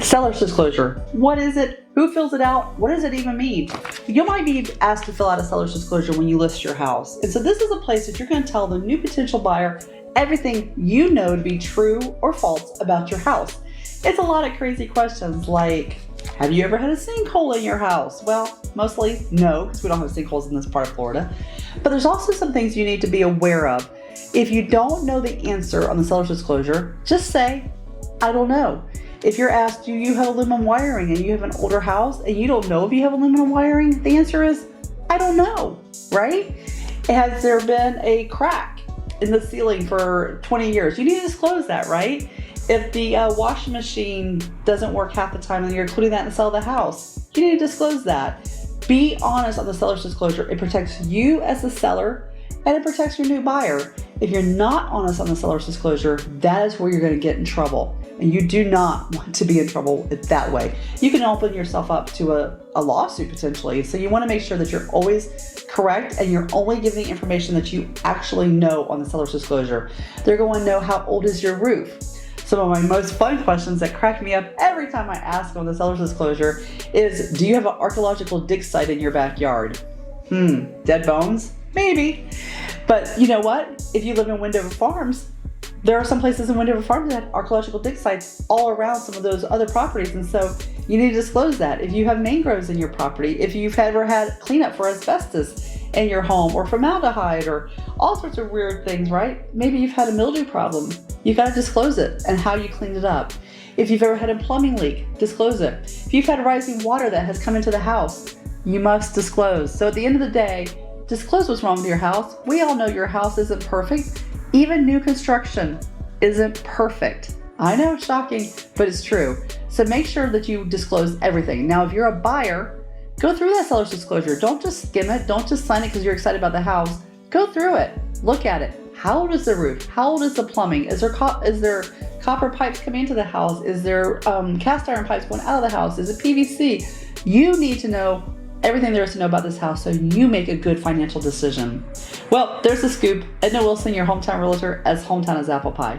Seller's disclosure. What is it? Who fills it out? What does it even mean? You might be asked to fill out a seller's disclosure when you list your house. And so this is a place that you're going to tell the new potential buyer everything you know to be true or false about your house. It's a lot of crazy questions like, have you ever had a sinkhole in your house? Well, mostly no, because we don't have sinkholes in this part of Florida. But there's also some things you need to be aware of. If you don't know the answer on the seller's disclosure, just say, I don't know. If you're asked, do you have aluminum wiring, and you have an older house and you don't know if you have aluminum wiring, the answer is, I don't know, right? Has there been a crack in the ceiling for 20 years? You need to disclose that, right? If the washing machine doesn't work half the time and you're including that in the sale of the house, you need to disclose that. Be honest on the seller's disclosure. It protects you as the seller and it protects your new buyer. If you're not honest on the seller's disclosure, that is where you're going to get in trouble. And you do not want to be in trouble that way. You can open yourself up to a lawsuit potentially. So you want to make sure that you're always correct and you're only giving the information that you actually know on the seller's disclosure. They're going to know, how old is your roof? Some of my most fun questions that crack me up every time I ask on the seller's disclosure is, do you have an archaeological dig site in your backyard? Dead bones? Maybe. But you know what? If you live in Wendover Farms, there are some places in Wendover Farms that have archaeological dig sites all around some of those other properties. And so you need to disclose that. If you have mangroves in your property, if you've ever had cleanup for asbestos in your home or formaldehyde or all sorts of weird things, right? Maybe you've had a mildew problem. You got to disclose it and how you cleaned it up. If you've ever had a plumbing leak, disclose it. If you've had rising water that has come into the house, you must disclose. So at the end of the day, disclose what's wrong with your house. We all know your house isn't perfect. Even new construction isn't perfect. I know, shocking, but it's true. So make sure that you disclose everything. Now, if you're a buyer, go through that seller's disclosure. Don't just skim it. Don't just sign it because you're excited about the house. Go through it. Look at it. How old is the roof? How old is the plumbing? Is there copper pipes coming into the house? Is there cast iron pipes going out of the house? Is it PVC? You need to know everything there is to know about this house so you make a good financial decision. Well, there's the scoop. Edna Wilson, your hometown realtor, as hometown as apple pie.